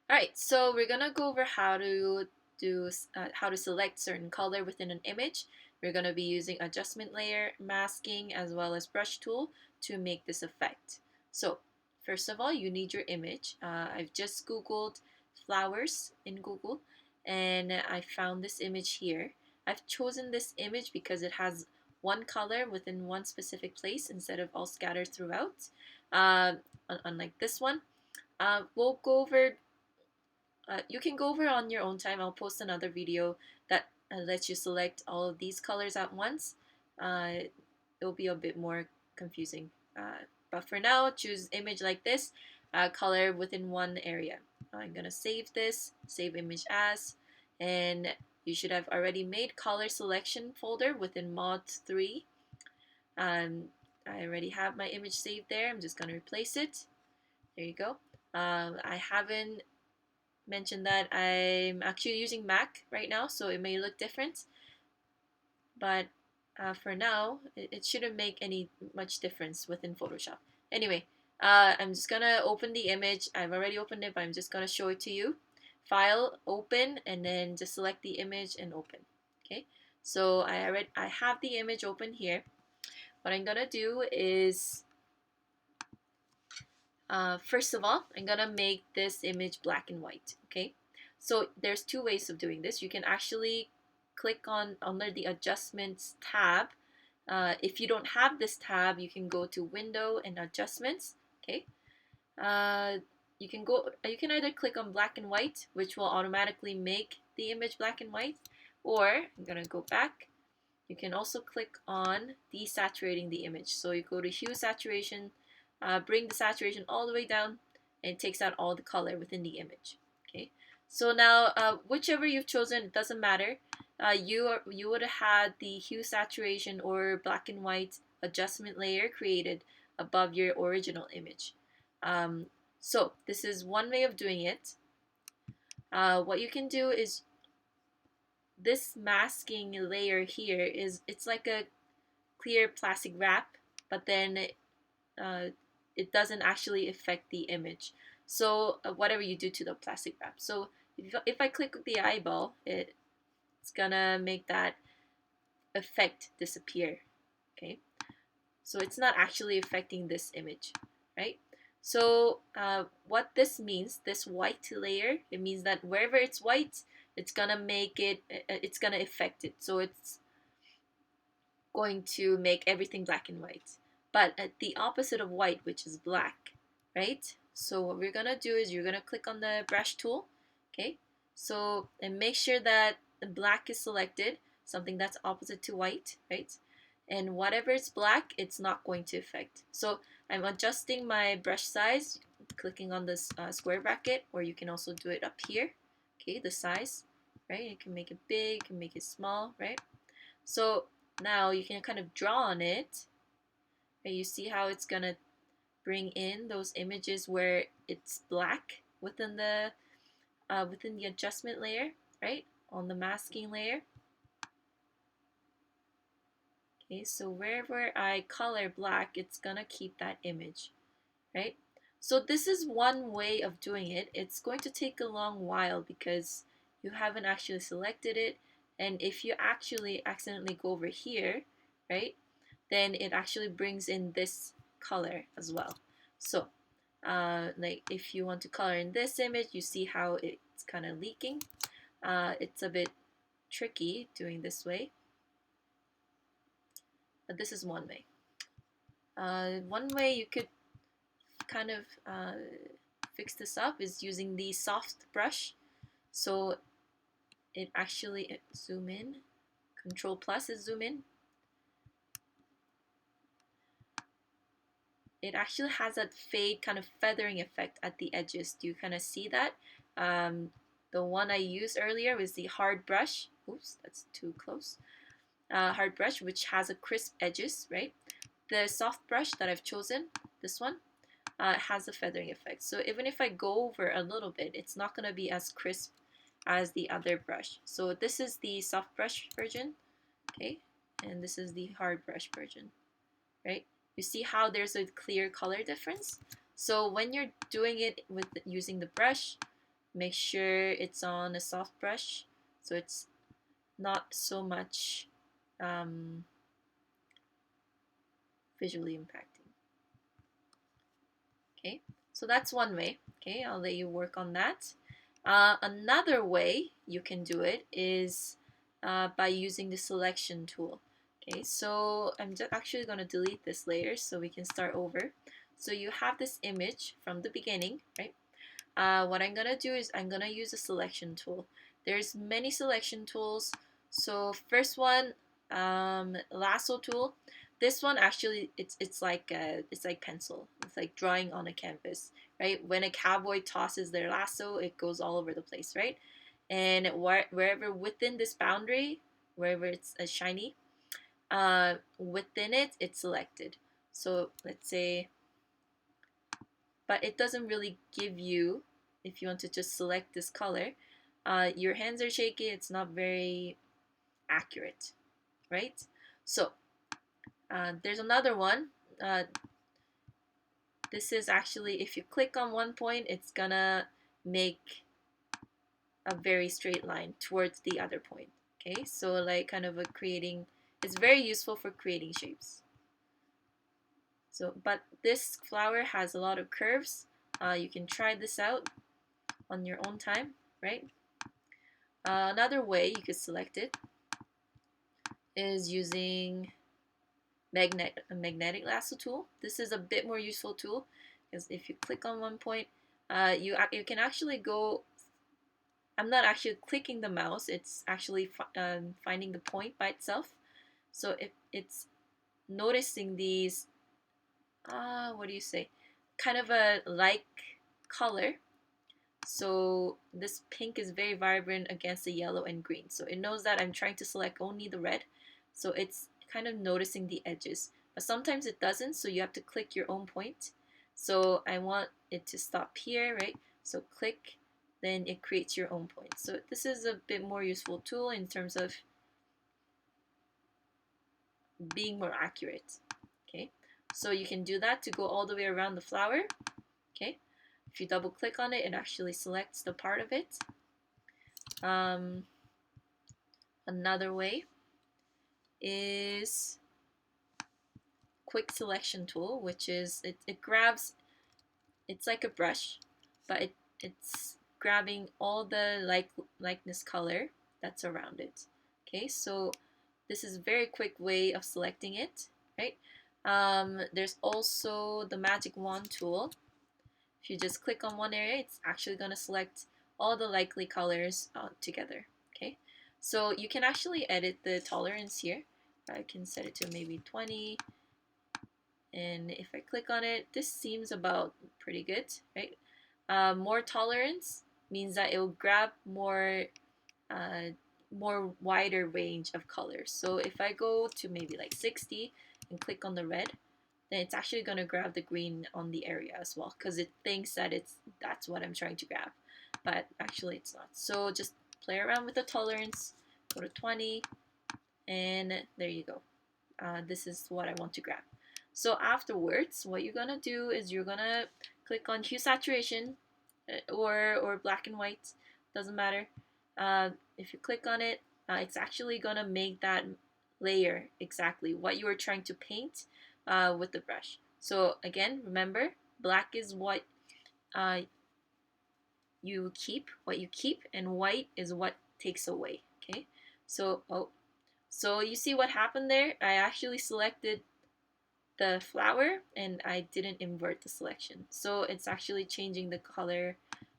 Alright, so we're gonna go over how to how to select certain color within an image. We're gonna be using adjustment layer, masking, as well as brush tool to make this effect. So first of all, you need your image. I've just Googled flowers in Google, and I found this image here. I've chosen this image because it has one color within one specific place instead of all scattered throughout. Unlike this one, we'll go over you can go over on your own time. I'll post another video that lets you select all of these colors at once. It'll be a bit more confusing. But for now, choose image like this, color within one area. I'm gonna save this, save image as, and you should have already made color selection folder within mod 3. Um, I already have my image saved there. I'm just gonna replace it. There you go. I haven't mention that I'm actually using Mac right now, so it may look different, but for now, it shouldn't make any much difference within Photoshop. Anyway, I'm just gonna open the image. I've already opened it, but I'm just gonna show it to you. File, open, and then just select the image and open. Okay, so I have the image open here. What I'm gonna do is first of all, I'm gonna make this image black and white, okay? So there's two ways of doing this. You can actually click on under the adjustments tab. If you don't have this tab, you can go to window and adjustments, okay? Uh, you can either click on black and white, which will automatically make the image black and white, or I'm gonna go back. You can also click on desaturating the image. So you go to hue saturation, bring the saturation all the way down, and it takes out all the color within the image. Okay. So now, whichever you've chosen, it doesn't matter. You would have had the hue saturation or black and white adjustment layer created above your original image. So this is one way of doing it. What you can do is this masking layer here it's like a clear plastic wrap, but then it doesn't actually affect the image. So whatever you do to the plastic wrap. So if I click the eyeball, it's gonna make that effect disappear. Okay, so it's not actually affecting this image, right? So what this means, this white layer, it means that wherever it's white, it's gonna make it, it's gonna affect it. So it's going to make everything black and white. But at the opposite of white, which is black, right? So what we're gonna do is you're gonna click on the brush tool, okay? So, and make sure that the black is selected, something that's opposite to white, right? And whatever is black, it's not going to affect. So I'm adjusting my brush size, clicking on this square bracket, or you can also do it up here, okay, the size, right? You can make it big, you can make it small, right? So now you can kind of draw on it, and you see how it's gonna bring in those images where it's black within the adjustment layer, right, on the masking layer. Okay, so wherever I color black, it's gonna keep that image, right? So this is one way of doing it. It's going to take a long while because you haven't actually selected it, and if you actually accidentally go over here, right, then it actually brings in this color as well. So like if you want to color in this image, you see how it's kind of leaking. It's a bit tricky doing this way, but this is one way. One way you could kind of fix this up is using the soft brush. So it actually zoom in, Control plus is zoom in. It actually has that fade kind of feathering effect at the edges. Do you kind of see that? The one I used earlier was the hard brush. Oops, that's too close. Hard brush, which has a crisp edges, right? The soft brush that I've chosen, this one, has a feathering effect. So even if I go over a little bit, it's not going to be as crisp as the other brush. So this is the soft brush version, okay? And this is the hard brush version, right? You see how there's a clear color difference? So when you're doing it with using the brush, Make sure it's on a soft brush so it's not so much visually impacting. Okay, so that's one way. Okay, I'll let you work on that. Another way you can do it is by using the selection tool. Okay, so I'm actually going to delete this layer so we can start over. So you have this image from the beginning, right? What I'm going to do is I'm going to use a selection tool. There's many selection tools. So first one, lasso tool. This one actually it's like pencil. It's like drawing on a canvas, right? When a cowboy tosses their lasso, it goes all over the place, right? And wherever within this boundary, wherever it's shiny, within it, it's selected. So let's say, but it doesn't really give you, if you want to just select this color, your hands are shaky, it's not very accurate, right? So there's another one. This is actually, if you click on one point, it's gonna make a very straight line towards the other point. Okay, so like kind of creating, it's very useful for creating shapes. So, but this flower has a lot of curves. You can try this out on your own time, right? Another way you could select it is using a magnetic lasso tool. This is a bit more useful tool because if you click on one point, you can actually go. I'm not actually clicking the mouse; it's actually finding the point by itself. So if it's noticing these, what do you say? Kind of a like color. So this pink is very vibrant against the yellow and green. So it knows that I'm trying to select only the red. So it's kind of noticing the edges. But sometimes it doesn't, so you have to click your own point. So I want it to stop here, right? So click, then it creates your own point. So this is a bit more useful tool in terms of being more accurate. Okay, so you can do that to go all the way around the flower. Okay, if you double click on it, it actually selects the part of it. Another way is quick selection tool, which is it grabs, it's like a brush, but it's grabbing all the likeness color that's around it. Okay, so this is a very quick way of selecting it, right? There's also the magic wand tool. If you just click on one area, it's actually going to select all the likely colors together. Okay, so you can actually edit the tolerance here. I can set it to maybe 20, and if I click on it, this seems about pretty good, right? More tolerance means that it will grab uh, more wider range of colors. So if I go to maybe like 60 and click on the red, then it's actually going to grab the green on the area as well because it thinks that that's what I'm trying to grab, but actually it's not. So just play around with the tolerance, go to 20, and there you go. This is what I want to grab. So afterwards, what you're gonna do is you're gonna click on hue saturation or black and white, doesn't matter. If you click on it, it's actually gonna make that layer exactly what you were trying to paint with the brush. So again, remember, black is what uh, you keep, and white is what takes away. Okay, so so you see what happened there? I actually selected the flower and I didn't invert the selection. So it's actually changing the color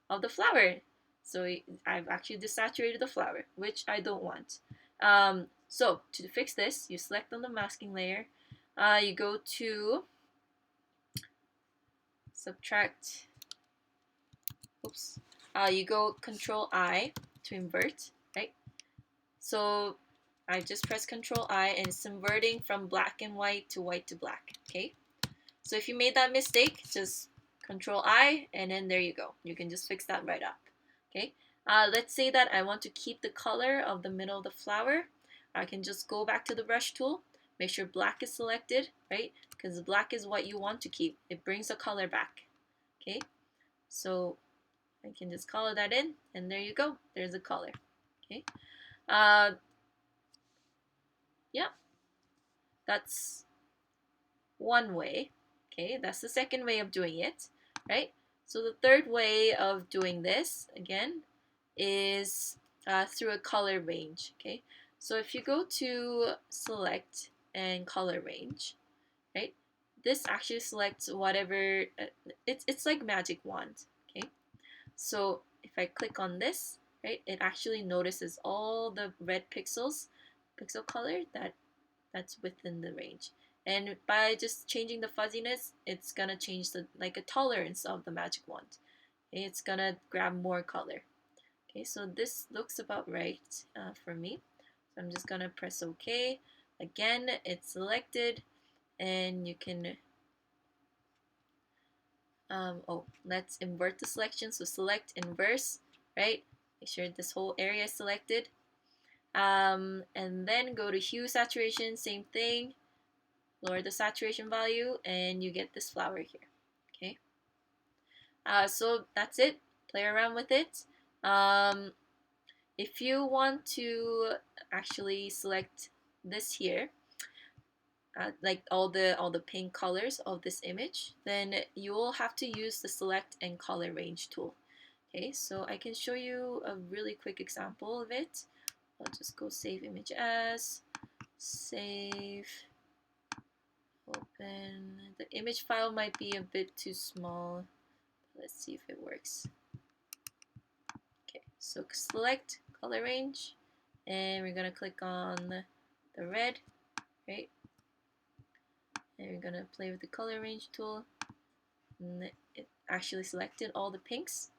of the flower. So I've actually desaturated the flower, which I don't want. So to fix this, you select on the masking layer. You go to subtract. Oops. You go Control I to invert, right? So I just press Control I and it's inverting from black and white to white to black. Okay. So if you made that mistake, just Control I and then there you go. You can just fix that right up. Okay. Let's say that I want to keep the color of the middle of the flower. I can just go back to the brush tool. Make sure black is selected, right? Because black is what you want to keep. It brings the color back. Okay. So I can just color that in, and there you go. There's a color. Okay. Uh, yeah, that's one way. Okay, that's the second way of doing it, right? So the third way of doing this, again, is through a color range, okay? So if you go to select and color range, right? This actually selects whatever, it's like magic wand, okay? So if I click on this, right, it actually notices all the red pixel color that's within the range. And by just changing the fuzziness, it's gonna change the like a tolerance of the magic wand. Okay, it's gonna grab more color. Okay, so this looks about right for me. So I'm just gonna press OK. Again, it's selected, and you can oh, let's invert the selection. So select inverse, right? Make sure this whole area is selected. And then go to hue saturation, same thing. Lower the saturation value, and you get this flower here. Okay. So that's it. Play around with it. Um, if you want to actually select this here, like all the pink colors of this image, then you will have to use the select and color range tool. Okay, so I can show you a really quick example of it. I'll just go save image as, save, open. The image file might be a bit too small. Let's see if it works. Okay, so select color range, and we're gonna click on the red, right? And we're gonna play with the color range tool, and it actually selected all the pinks,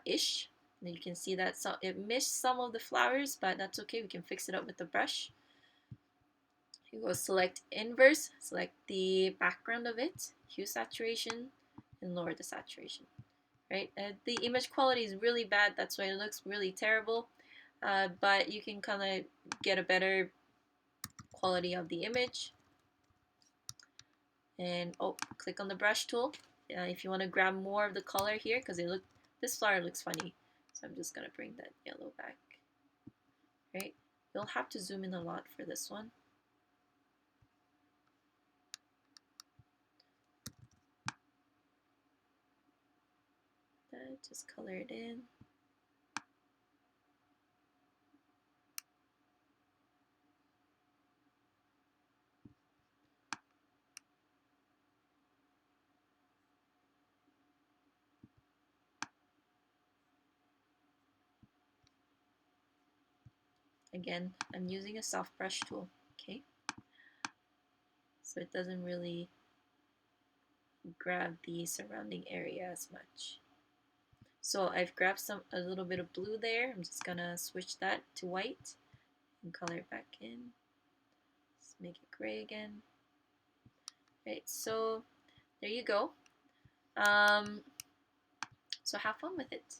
ish. And you can see that it missed some of the flowers, but that's okay. We can fix it up with the brush. You go select inverse, select the background of it, hue saturation, and lower the saturation. Right? The image quality is really bad. That's why it looks really terrible. But you can kind of get a better quality of the image. And oh, click on the brush tool if you want to grab more of the color here, because this flower looks funny. So I'm just gonna bring that yellow back. Right? You'll have to zoom in a lot for this one. Just color it in. Again, I'm using a soft brush tool, okay? So it doesn't really grab the surrounding area as much. So I've grabbed a little bit of blue there. I'm just gonna switch that to white and color it back in. Let's make it gray again. Right, so there you go. So have fun with it.